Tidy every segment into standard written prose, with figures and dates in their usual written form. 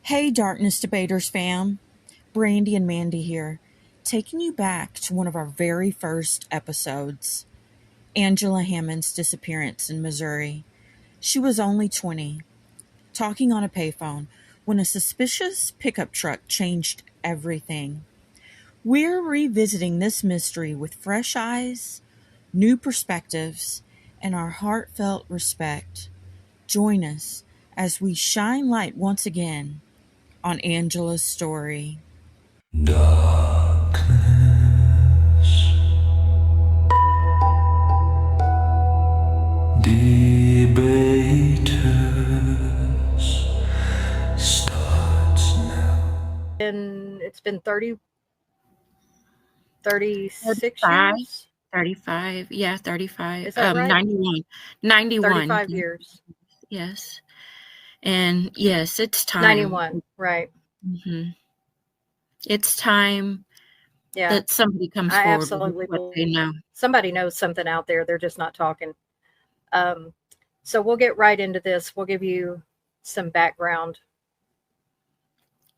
Hey, Darkness Debaters fam. Brandy and Mandy here, taking you back to one of our very first episodes, Angela Hammond's disappearance in Missouri. She was only 20, talking on a payphone when a suspicious pickup truck changed everything. We're revisiting this mystery with fresh eyes, new perspectives, and our heartfelt respect. Join us as we shine light once again on Angela's story. Darkness. Debaters starts now. And it's been 36 35. years. 35. Yeah, 35. Is that right? 91. 35 years. Yes. And yes, it's time. 91, right. Mm-hmm. It's time Yeah. that somebody comes I forward absolutely with what they know. Somebody knows something out there. They're just not talking. So we'll get right into this. We'll give you some background.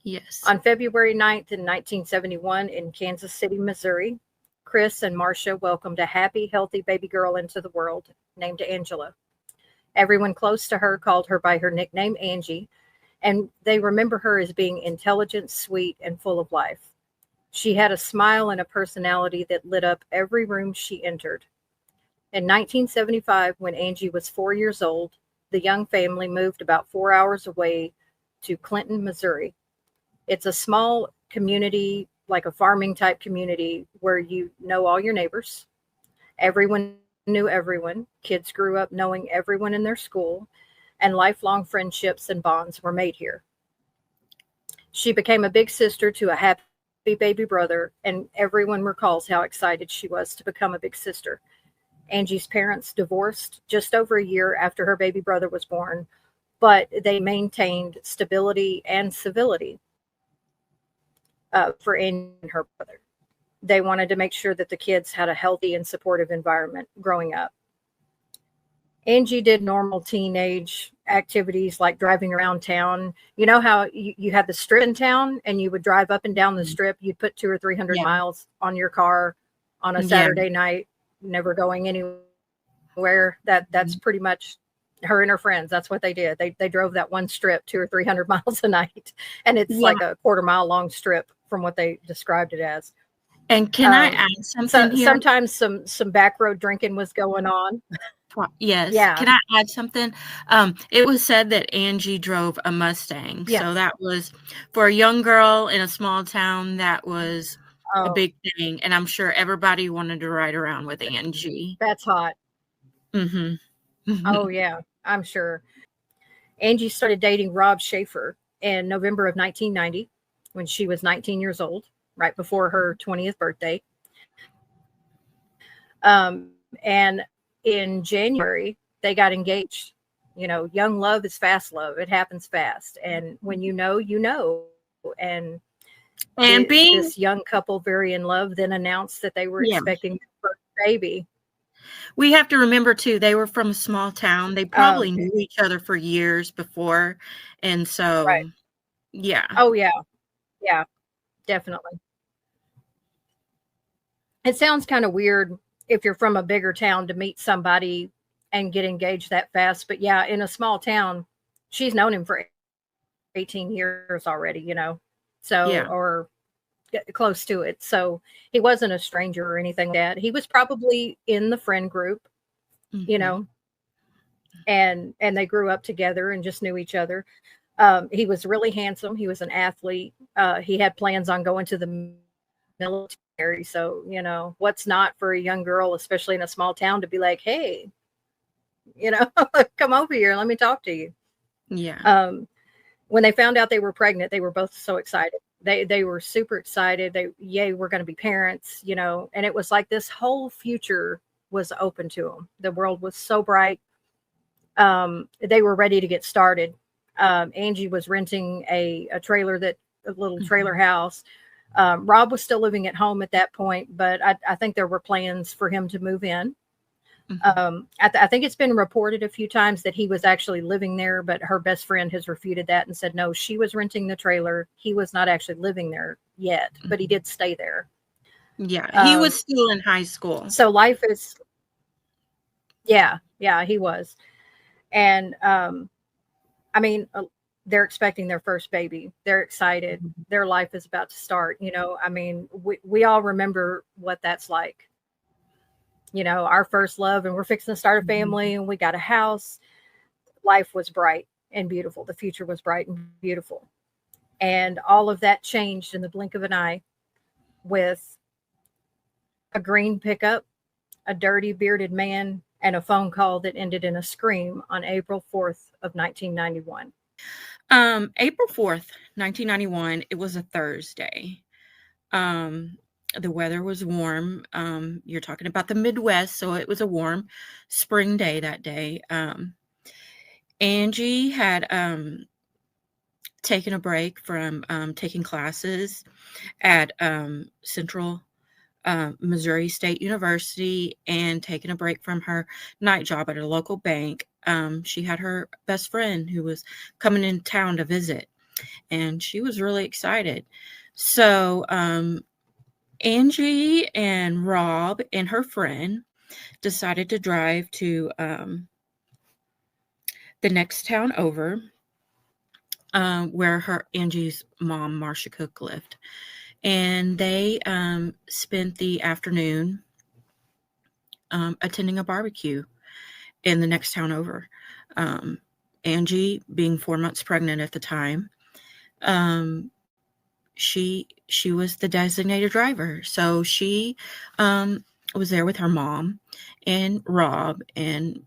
Yes. On February 9th in 1971 in Kansas City, Missouri, Chris and Marcia welcomed a happy, healthy baby girl into the world named Angela. Everyone close to her called her by her nickname Angie, and they remember her as being intelligent, sweet, and full of life. She had a smile and a personality that lit up every room she entered. In 1975, when Angie was 4 years old, the young family moved about 4 hours away to Clinton, Missouri. It's a small community, like a farming type community, where you know all your neighbors. Everyone knew everyone. Kids grew up knowing everyone in their school, and lifelong friendships and bonds were made here. She became a big sister to a happy baby brother, and everyone recalls how excited she was to become a big sister. Angie's parents divorced just over a year after her baby brother was born, but they maintained stability and civility for Angie and her brother. They wanted to make sure that the kids had a healthy and supportive environment growing up. Angie did normal teenage activities like driving around town. You know how you had the strip in town and you would drive up and down the strip. You'd put 200 or 300 miles on your car on a Saturday night, never going anywhere. That's pretty much her and her friends. That's what they did. They drove that one strip 200 or 300 miles a night. And it's like a quarter-mile long strip from what they described it as. And can I add something here? Sometimes some back road drinking was going on. Yes. Yeah. Can I add something? It was said that Angie drove a Mustang. Yeah. So that was, for a young girl in a small town, that was a big thing. And I'm sure everybody wanted to ride around with Angie. That's hot. Mm-hmm. Oh, yeah, I'm sure. Angie started dating Rob Schaefer in November of 1990 when she was 19 years old, right before her 20th birthday. And in January, they got engaged. You know, young love is fast love. It happens fast. And when you know, you know. And this young couple, very in love, then announced that they were expecting their first baby. We have to remember, too, they were from a small town. They probably knew each other for years before. And so, yeah. Oh, yeah. Yeah, definitely. It sounds kind of weird if you're from a bigger town to meet somebody and get engaged that fast. But yeah, in a small town, she's known him for 18 years already, you know, so, or close to it. So he wasn't a stranger or anything like that. He was probably in the friend group, you know, and they grew up together and just knew each other. He was really handsome. He was an athlete. He had plans on going to the military. So, you know, what's not for a young girl, especially in a small town, to be like, hey, you know, come over here. Let me talk to you. Yeah. When they found out they were pregnant, they were both so excited. They were super excited. We're going to be parents, you know, and it was like this whole future was open to them. The world was so bright. They were ready to get started. Angie was renting a trailer, a little trailer house. Rob was still living at home at that point, but I think there were plans for him to move in. I think it's been reported a few times that he was actually living there, but her best friend has refuted that and said, no, she was renting the trailer. He was not actually living there yet, but he did stay there. Yeah, he was still in high school. So life is, yeah, he was. And, I mean, they're expecting their first baby. They're excited. Their life is about to start. You know, I mean, we all remember what that's like. You know, our first love, and we're fixing to start a family, and we got a house. Life was bright and beautiful. The future was bright and beautiful. And all of that changed in the blink of an eye with a green pickup, a dirty bearded man, and a phone call that ended in a scream on April 4th of 1991. April 4th, 1991, it was a Thursday. The weather was warm. You're talking about the Midwest, so it was a warm spring day that day. Angie had taken a break from taking classes at Central Missouri State University and taken a break from her night job at a local bank. She had her best friend who was coming in town to visit, and she was really excited. So Angie and Rob and her friend decided to drive to the next town over, where Angie's mom, Marcia Cook, lived. And they spent the afternoon attending a barbecue in the next town over. Angie, being 4 months pregnant at the time, she was the designated driver. So she was there with her mom and Rob and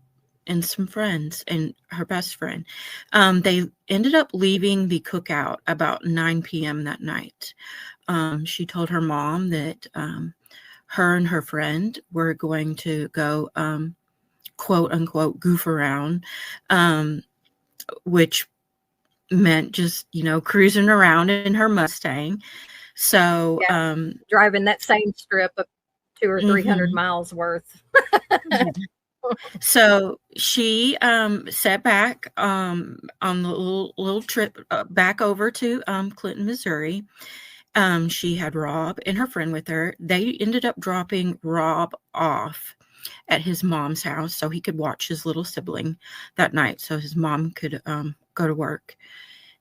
some friends and her best friend. They ended up leaving the cookout about 9 p.m. that night. She told her mom that her and her friend were going to go, quote unquote, goof around, which meant just, cruising around in her Mustang. So, driving that same strip of 200 or 300 miles worth. So she sat back on the little trip back over to Clinton, Missouri. She had Rob and her friend with her. They ended up dropping Rob off at his mom's house so he could watch his little sibling that night, so his mom could go to work.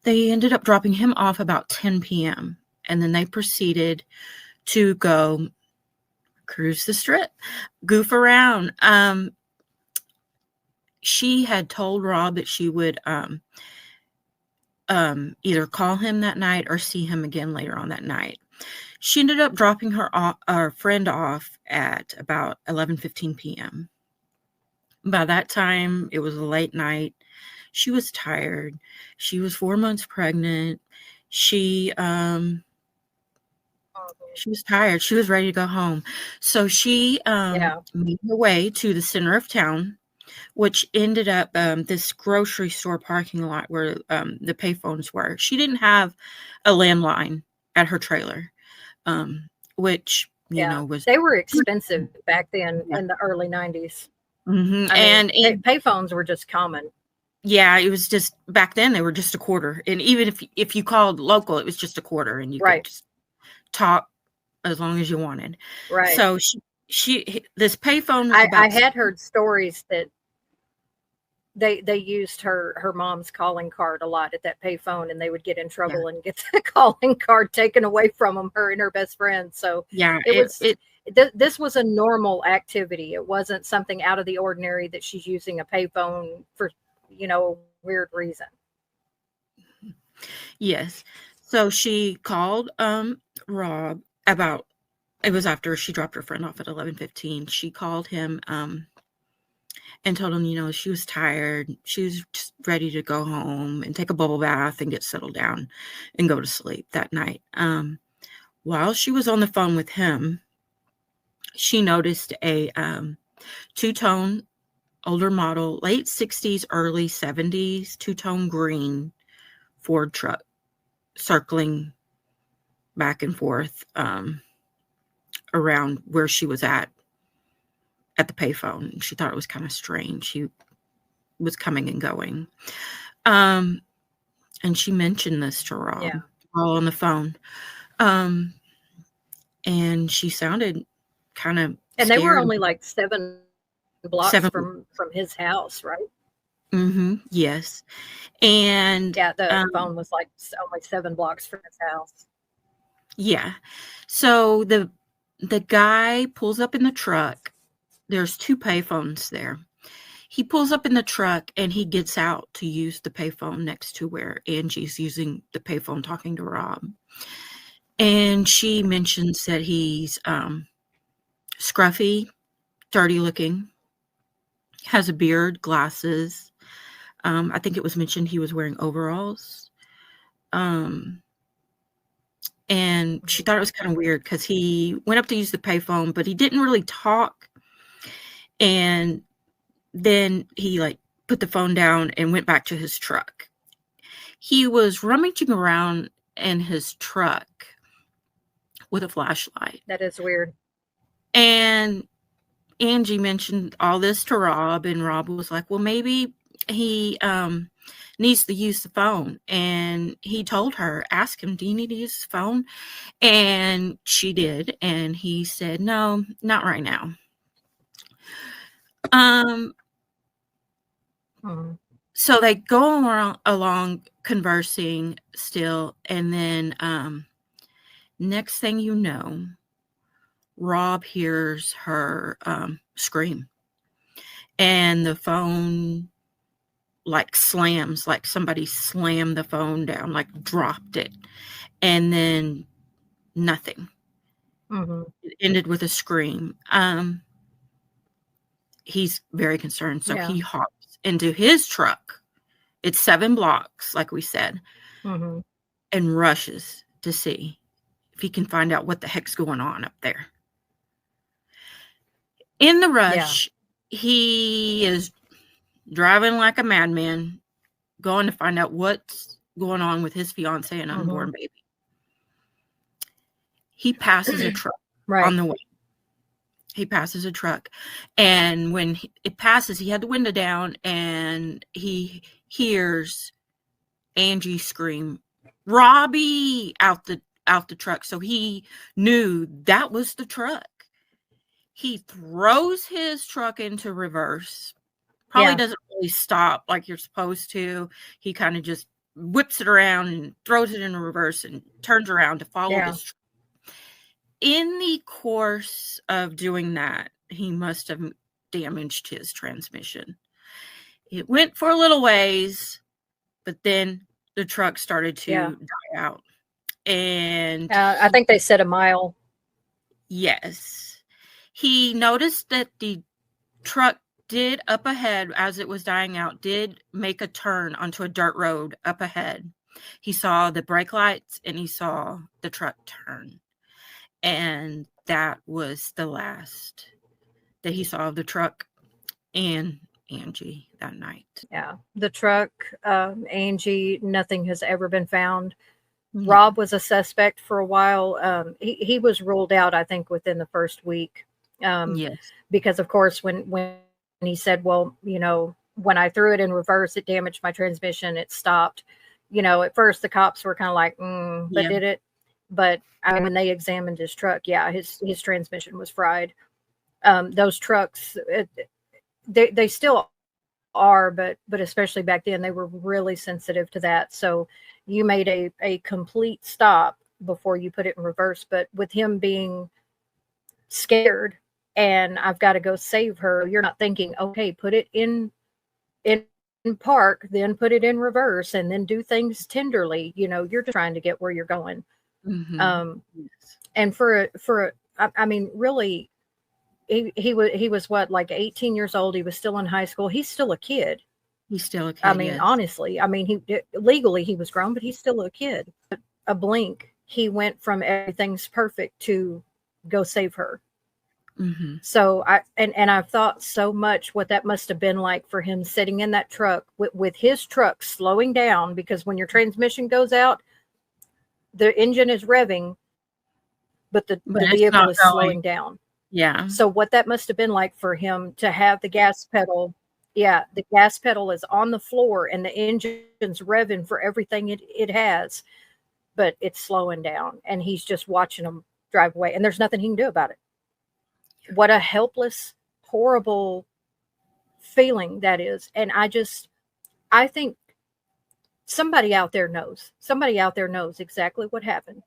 They ended up dropping him off about 10 p.m. and then they proceeded to go cruise the strip, goof around. She had told Rob that she would either call him that night or see him again later on that night. She ended up dropping her friend off at about 11:15 p.m. By that time, it was a late night. She was tired. She was 4 months pregnant. She was tired. She was ready to go home. So she made her way to the center of town, which ended up this grocery store parking lot where the payphones were. She didn't have a landline at her trailer, which, was... They were expensive back then in the early 90s. Mm-hmm. And payphones were just common. Yeah, it was just, back then they were just a quarter. And even if you called local, it was just a quarter and you could just talk as long as you wanted. Right. So this payphone was I had heard stories that they used her mom's calling card a lot at that payphone, and they would get in trouble and get the calling card taken away from them, her and her best friend. So this was a normal activity. It wasn't something out of the ordinary that she's using a payphone for, a weird reason. Yes. So she called Rob it was after she dropped her friend off at 11:15. She called him and told him, she was tired. She was just ready to go home and take a bubble bath and get settled down and go to sleep that night. While she was on the phone with him, she noticed a two-tone, older model, late 60s, early 70s, two-tone green Ford truck circling back and forth around where she was at at the payphone. She thought it was kind of strange. He was coming and going. And she mentioned this to Rob all on the phone. And she sounded kind of And scared. they were only like 7 blocks 7 from his house, right? Yes. And Yeah, the phone was like only 7 blocks from his house. Yeah. So the guy pulls up in the truck. There's 2 payphones there. He pulls up in the truck and he gets out to use the payphone next to where Angie's using the payphone talking to Rob. And she mentions that he's scruffy, dirty looking, has a beard, glasses. I think it was mentioned he was wearing overalls. And she thought it was kind of weird because he went up to use the payphone, but he didn't really talk. And then he like put the phone down and went back to his truck. He was rummaging around in his truck with a flashlight. That is weird. And Angie mentioned all this to Rob, and Rob was like, well, maybe he needs to use the phone. And he told her, ask him, do you need to use the phone? And she did. And he said, no, not right now. So they go along conversing still. And then next thing you know, Rob hears her scream. And the phone like slams, like somebody slammed the phone down, like dropped it. And then nothing. It ended with a scream. He's very concerned. So he hops into his truck. It's 7 blocks, like we said, and rushes to see if he can find out what the heck's going on up there. In the rush, he is driving like a madman, going to find out what's going on with his fiancé and unborn baby. He passes a truck on the way. He passes a truck. And when it passes, he had the window down and he hears Angie scream, Robbie, out the truck. So he knew that was the truck. He throws his truck into reverse. Probably doesn't really stop like you're supposed to. He kind of just whips it around and throws it in reverse and turns around to follow this truck. In the course of doing that, he must have damaged his transmission. It went for a little ways, but then the truck started to die out. And I think they said a mile. Yes. He noticed that the truck did up ahead as it was dying out, did make a turn onto a dirt road up ahead. He saw the brake lights and he saw the truck turn. And that was the last that he saw of the truck and Angie that night. Yeah. The truck, Angie, nothing has ever been found. Rob was a suspect for a while. He was ruled out, I think, within the first week. Because, of course, when he said, well, you know, when I threw it in reverse, it damaged my transmission. It stopped. You know, at first the cops were kind of like, but did it? But I mean, when they examined his truck, his transmission was fried. Those trucks, they still are, but especially back then, they were really sensitive to that. So you made a complete stop before you put it in reverse. But with him being scared and I've got to go save her, you're not thinking, okay, put it in park, then put it in reverse and then do things tenderly. You know, you're just trying to get where you're going. And I mean, really, he was what, like 18 years old. He was still in high school. He's still a kid. He's still a kid. I mean, honestly, I mean, legally he was grown, but he's still a kid. A blink, he went from everything's perfect to go save her. So I've thought so much what that must have been like for him sitting in that truck with his truck slowing down, because when your transmission goes out, the engine is revving, but the vehicle is slowing down. Yeah. So what that must have been like for him to have the gas pedal. Yeah, the gas pedal is on the floor and the engine's revving for everything it has, but it's slowing down and he's just watching them drive away and there's nothing he can do about it. What a helpless, horrible feeling that is. And I think somebody out there knows. Somebody out there knows exactly what happened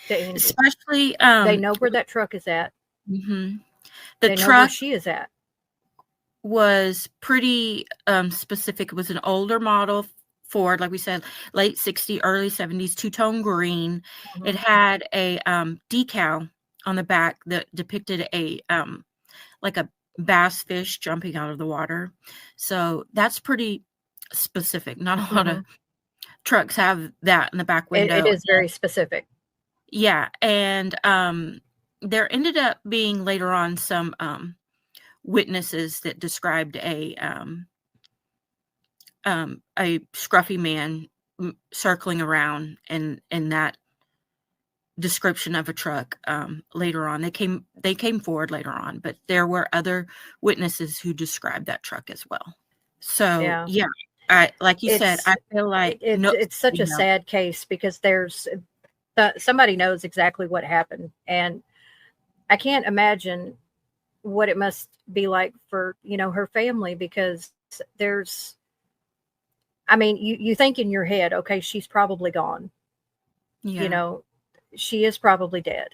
to Angie. Especially, They know where that truck is at. the They know where truck she is at. was pretty specific. It was an older model Ford, like we said, late 60s, early 70s, two-tone green. Mhm. It had a decal on the back that depicted a like a bass fish jumping out of the water. So that's pretty specific. Not a lot of trucks have that in the back window. It is very specific. Yeah, and there ended up being later on some witnesses that described a scruffy man circling around in that description of a truck later on. They came forward later on, but there were other witnesses who described that truck as well. So yeah, I like you said, I feel like it's such a sad case because there's somebody knows exactly what happened, and I can't imagine what it must be like for her family, because there's, I mean, you think in your head, okay, she's probably gone. Yeah. She is probably dead.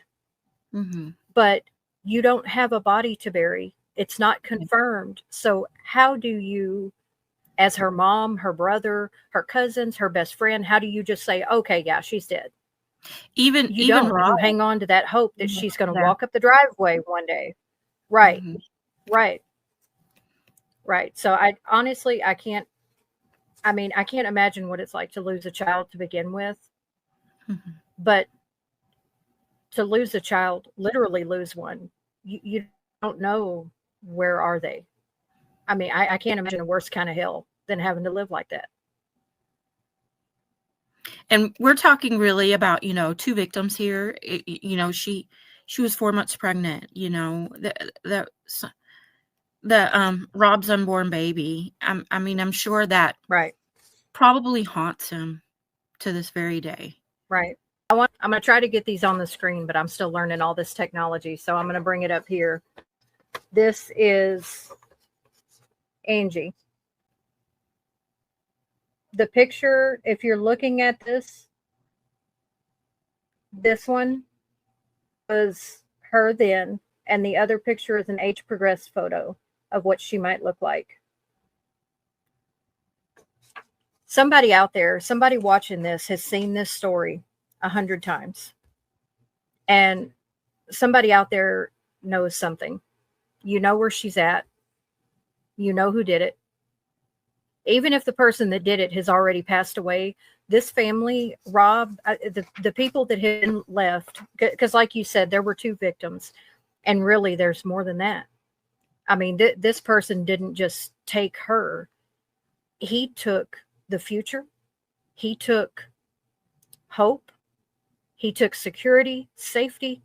Mm-hmm. But you don't have a body to bury. It's not confirmed. So how do you, as her mom, her brother, her cousins, her best friend, how do you just say, okay, yeah, she's dead? Even don't. Rob, you hang on to that hope that she's going to walk up the driveway one day. Right. Right. So I honestly, I can't imagine what it's like to lose a child to begin with. But to lose a child, literally lose one, you don't know where are they. I mean, I can't imagine a worse kind of hell than having to live like that. And we're talking really about, two victims here. She was 4 months pregnant, the Rob's unborn baby. I'm sure that probably haunts him to this very day. Right. I'm going to try to get these on the screen, but I'm still learning all this technology. So I'm going to bring it up here. This is Angie. The picture, if you're looking at this one was her then, and the other picture is an age progressed photo of what she might look like. Somebody out there, somebody watching this has seen this story 100 times. And somebody out there knows something. You know where she's at. You know who did it. Even if the person that did it has already passed away, this family, Rob, the people that had been left, because like you said, there were 2 victims, and really there's more than that. I mean, this person didn't just take her. He took the future. He took hope. He took security, safety.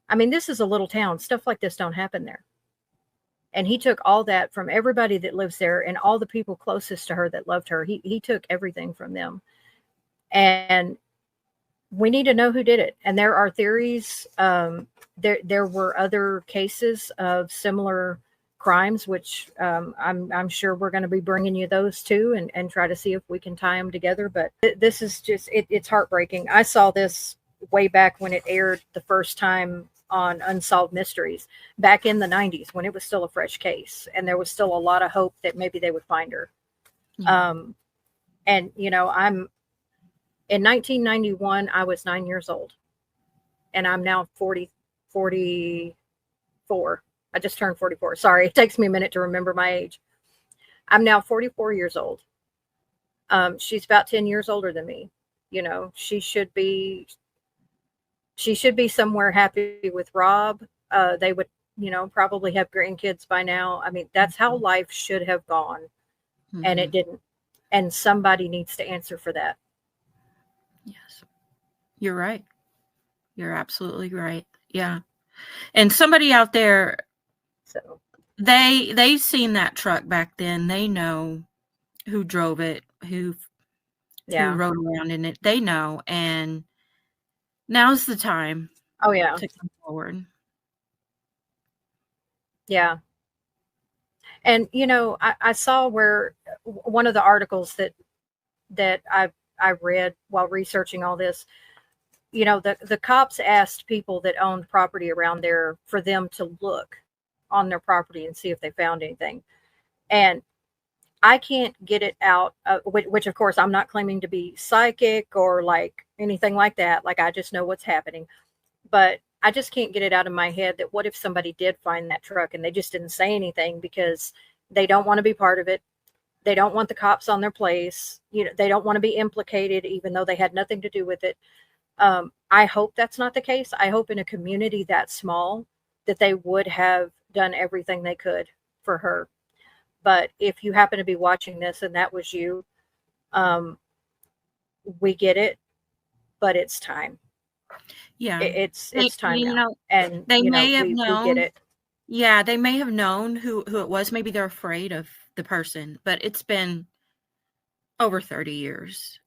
I mean, this is a little town. Stuff like this don't happen there. And he took all that from everybody that lives there and all the people closest to her that loved her. He took everything from them. And we need to know who did it. And there are theories. There were other cases of similar crimes, which I'm sure we're going to be bringing you those too, and try to see if we can tie them together. But this is just, it's heartbreaking. I saw this way back when it aired the first time on Unsolved Mysteries back in the 90s, when it was still a fresh case and there was still a lot of hope that maybe they would find her. And I'm in 1991, I was 9 years old, and I'm now 44. I just turned 44. Sorry, it takes me a minute to remember my age. I'm now 44 years old. She's about 10 years older than me. She should be somewhere happy with Rob. They would, probably have grandkids by now. I mean, that's how life should have gone. And it didn't. And somebody needs to answer for that. Yes. You're right. You're absolutely right. Yeah. And somebody out there, So they've seen that truck back then. They know who drove it, who yeah. rode around in it. They know, and now's the time Oh yeah. to come forward. Yeah. And I saw where one of the articles that I read while researching all this, the cops asked people that owned property around there for them to look on their property and see if they found anything. And I can't get it out, which of course I'm not claiming to be psychic or like anything like that. Like I just know what's happening, but I just can't get it out of my head that what if somebody did find that truck and they just didn't say anything because they don't want to be part of it. They don't want the cops on their place. They don't want to be implicated, even though they had nothing to do with it. I hope that's not the case. I hope in a community that small that they would have done everything they could for her. But if you happen to be watching this and that was you, we get it, but it's time. Yeah. It's time You now. know, And they may have we get known. it. Yeah, they may have known who it was. Maybe they're afraid of the person, but it's been over 30 years.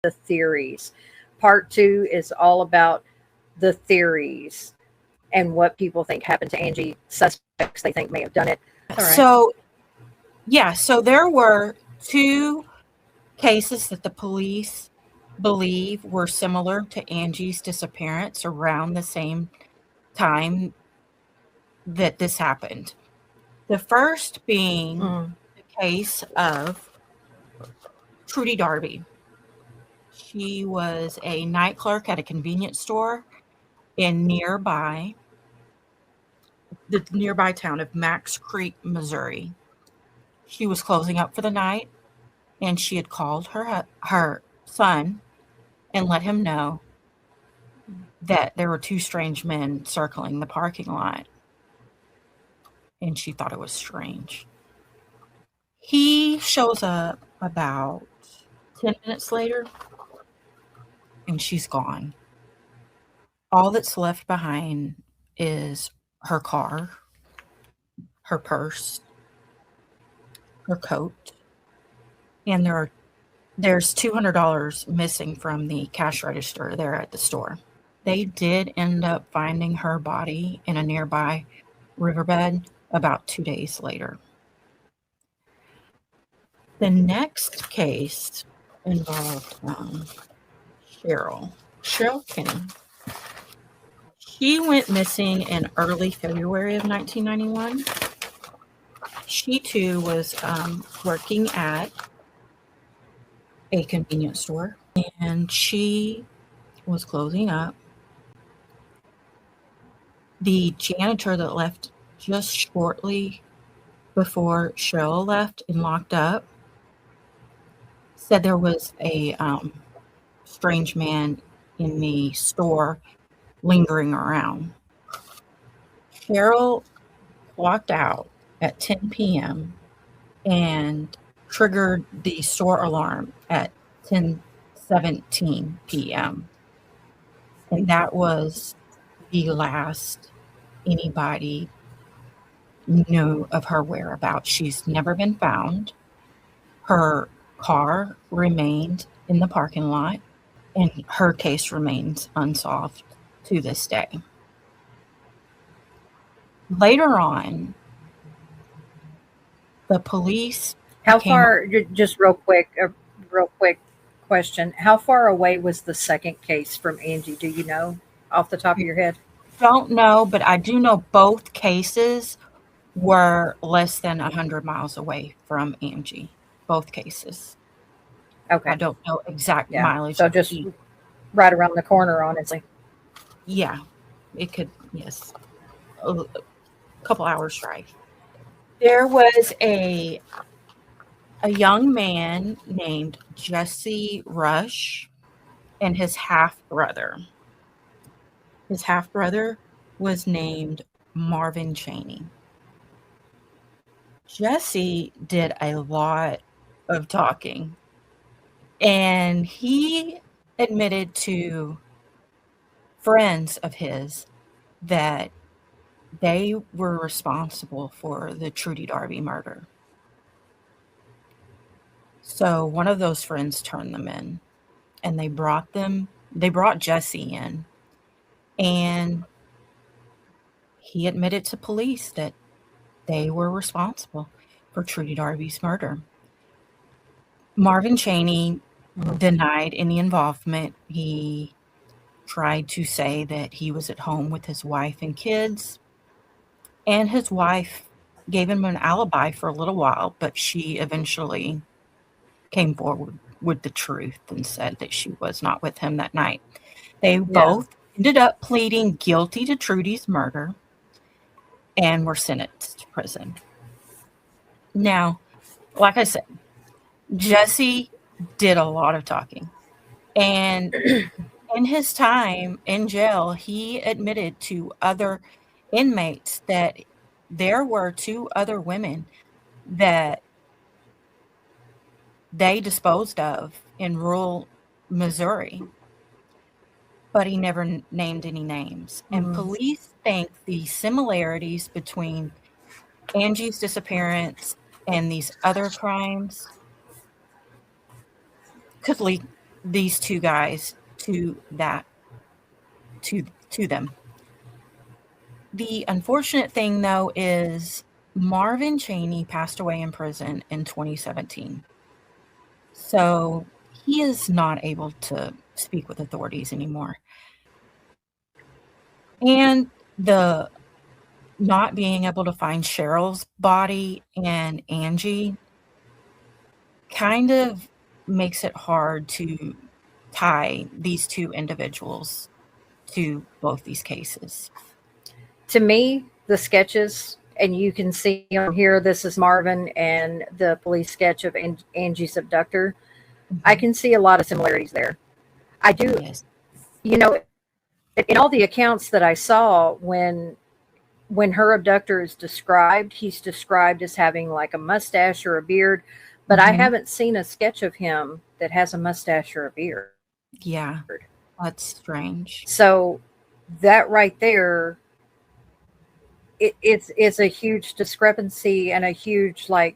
The theories. Part 2 is all about the theories and what people think happened to Angie, suspects they think may have done it. All right. So there were 2 cases that the police believe were similar to Angie's disappearance around the same time that this happened. The first being the case of Trudy Darby. She was a night clerk at a convenience store in the nearby town of Max Creek, Missouri. She was closing up for the night, and she had called her son and let him know that there were 2 strange men circling the parking lot, and she thought it was strange. He shows up about 10 minutes later, and she's gone. All that's left behind is her car, her purse, her coat, and there's $200 missing from the cash register there at the store. They did end up finding her body in a nearby riverbed about 2 days later. The next case involved Cheryl Kenny. She went missing in early February of 1991. She too was working at a convenience store, and she was closing up. The janitor that left just shortly before Cheryl left and locked up said there was a strange man in the store lingering around. Cheryl walked out at 10 p.m. and triggered the store alarm at 10:17 p.m. And that was the last anybody knew of her whereabouts. She's never been found. Her car remained in the parking lot, and her case remains unsolved to this day. Later on, the police. How far, just real quick question. How far away was the second case from Angie? Do you know off the top of your head? Don't know, but I do know both cases were less than 100 miles away from Angie. Both cases. Okay. I don't know exact mileage. So just right around the corner, honestly. Yeah, it could, yes. A couple hours drive. There was a young man named Jesse Rush and his half-brother. His half-brother was named Marvin Chaney. Jesse did a lot of talking, and he admitted to friends of his that they were responsible for the Trudy Darby murder. So one of those friends turned them in, and they brought Jesse in, and he admitted to police that they were responsible for Trudy Darby's murder. Marvin Chaney denied any involvement. He tried to say that he was at home with his wife and kids, and his wife gave him an alibi for a little while, but she eventually came forward with the truth and said that she was not with him that night. They both ended up pleading guilty to Trudy's murder and were sentenced to prison. Now, like I said, Jesse did a lot of talking. And in his time in jail, he admitted to other inmates that there were 2 other women that they disposed of in rural Missouri, but he never named any names. And police think the similarities between Angie's disappearance and these other crimes could lead these 2 guys to them. The unfortunate thing, though, is Marvin Chaney passed away in prison in 2017. So he is not able to speak with authorities anymore. And the not being able to find Cheryl's body and Angie kind of makes it hard to tie these 2 individuals to both these cases. To me, the sketches, and you can see on here, this is Marvin and the police sketch of Angie's abductor. I can see a lot of similarities there. I do. Yes. You know, in all the accounts that I saw, when her abductor is described, he's described as having like a mustache or a beard, but I haven't seen a sketch of him that has a mustache or a beard. Yeah, that's strange. So that right there, it's a huge discrepancy and a huge, like,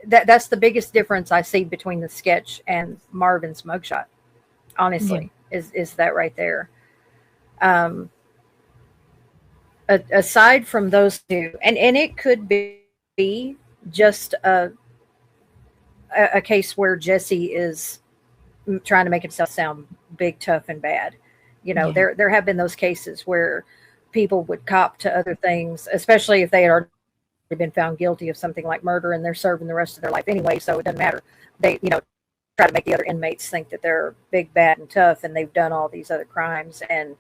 that's the biggest difference I see between the sketch and Marvin's mugshot, honestly, is that right there. Aside from those 2, and it could be just a case where Jesse is trying to make himself sound big, tough, and bad. You know, there have been those cases where people would cop to other things, especially if they had already been found guilty of something like murder and they're serving the rest of their life anyway, so it doesn't matter. They, try to make the other inmates think that they're big, bad, and tough, and they've done all these other crimes, and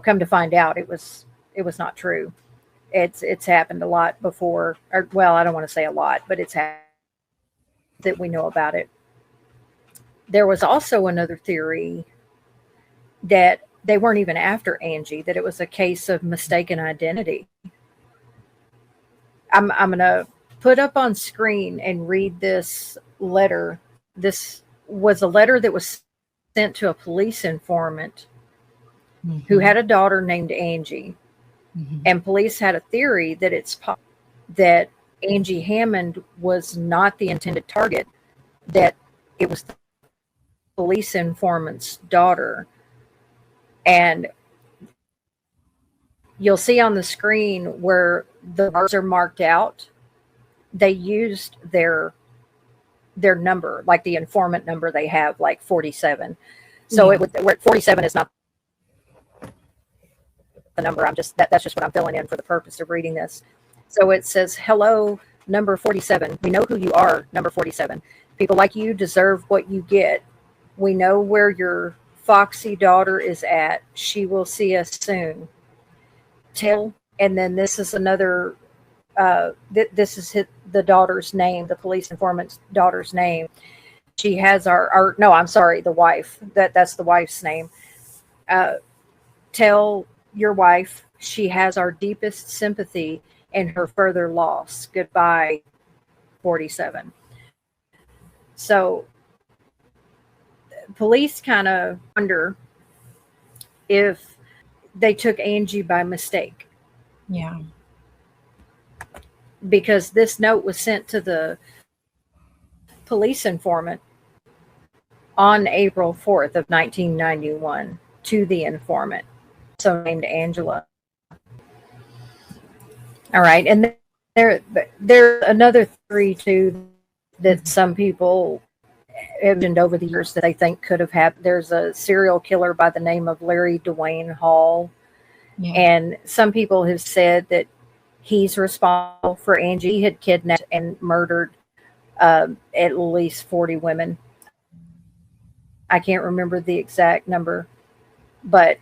come to find out it was not true. It's happened a lot before, or, well, I don't want to say a lot, but it's happened that we know about it. There was also another theory that they weren't even after Angie, that it was a case of mistaken identity. I'm going to put up on screen and read this letter. This was a letter that was sent to a police informant who had a daughter named Angie. And police had a theory that that Angie Hammond was not the intended target, that it was the police informant's daughter. And you'll see on the screen where the bars are marked out, they used their number, like the informant number they have, like 47. So it would, where 47 is not the number. That's just what I'm filling in for the purpose of reading this. So it says, "Hello, number 47. We know who you are, number 47. People like you deserve what you get. We know where your foxy daughter is at. She will see us soon. Tell," and then this is another, this is the daughter's name, the police informant's daughter's name. She has the wife. That's the wife's name. "Tell your wife she has our deepest sympathy in her further loss. Goodbye, 47. So police kind of wonder if they took Angie by mistake, Yeah. because this note was sent to the police informant on April 4th of 1991 to the informant, also named Angela. All right, and there's another theory too that some people have mentioned over the years that they think could have happened. There's a serial killer by the name of Larry Dwayne Hall, Yeah. and some people have said that he's responsible for Angie. He had kidnapped and murdered at least 40 women. I can't remember the exact number, but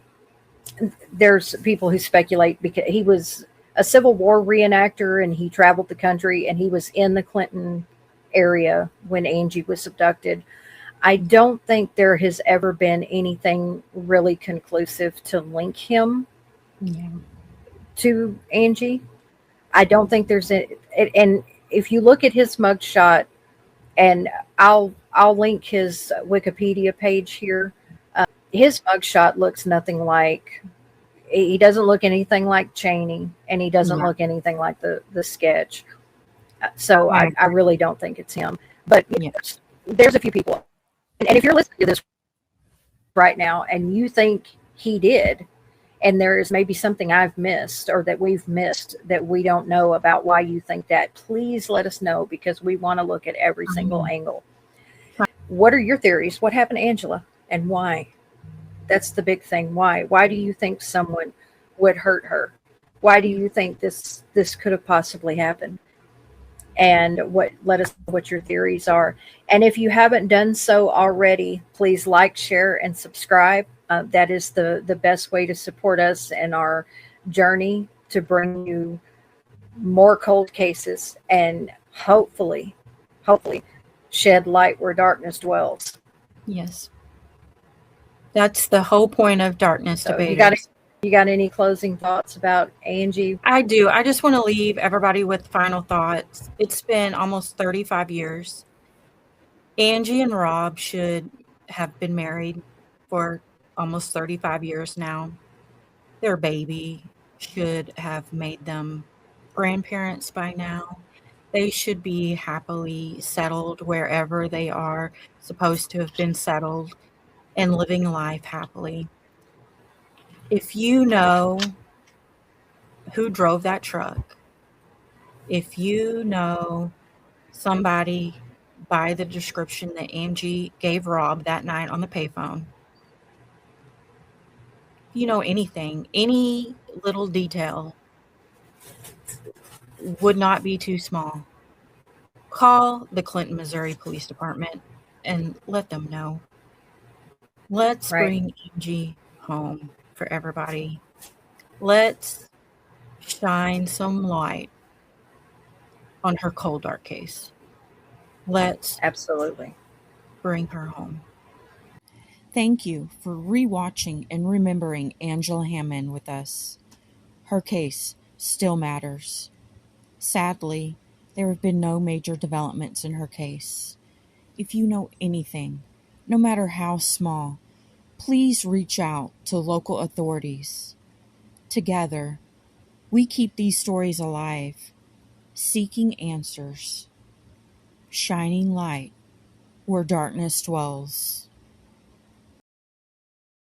there's people who speculate because he was a Civil War reenactor and he traveled the country and he was in the Clinton area when Angie was abducted. I don't think there has ever been anything really conclusive to link him to Angie. I don't think there's and if you look at his mugshot, and I'll link his Wikipedia page here. His mugshot looks nothing like. He doesn't look anything like Cheney, and he doesn't look anything like the sketch. So I really don't think it's him. But there's a few people, and if you're listening to this right now and you think he did, and there is maybe something I've missed or that we've missed that we don't know about why you think that, please let us know, because we want to look at every single angle. What are your theories? What happened to Angela and why? That's the big thing. Why? Why do you think someone would hurt her? Why do you think this could have possibly happened? And let us know what your theories are. And if you haven't done so already, please like, share, and subscribe. That is the best way to support us in our journey to bring you more cold cases and hopefully shed light where darkness dwells. Yes. That's the whole point of Darkness So Debaters. you got any closing thoughts about Angie? I do. I just want to leave everybody with final thoughts. It's been almost 35 years. Angie and Rob should have been married for almost 35 years now. Their baby should have made them grandparents by now. They should be happily settled wherever they are supposed to have been settled and living life happily. If you know who drove that truck, if you know somebody by the description that Angie gave Rob that night on the payphone, you know anything, any little detail would not be too small, call the Clinton, Missouri Police Department and let them know. Let's bring Angie home for everybody. Let's shine some light on her cold, dark case. Let's absolutely bring her home. Thank you for rewatching and remembering Angela Hammond with us. Her case still matters. Sadly, there have been no major developments in her case. If you know anything, no matter how small, please reach out to local authorities. Together, we keep these stories alive, seeking answers, shining light where darkness dwells.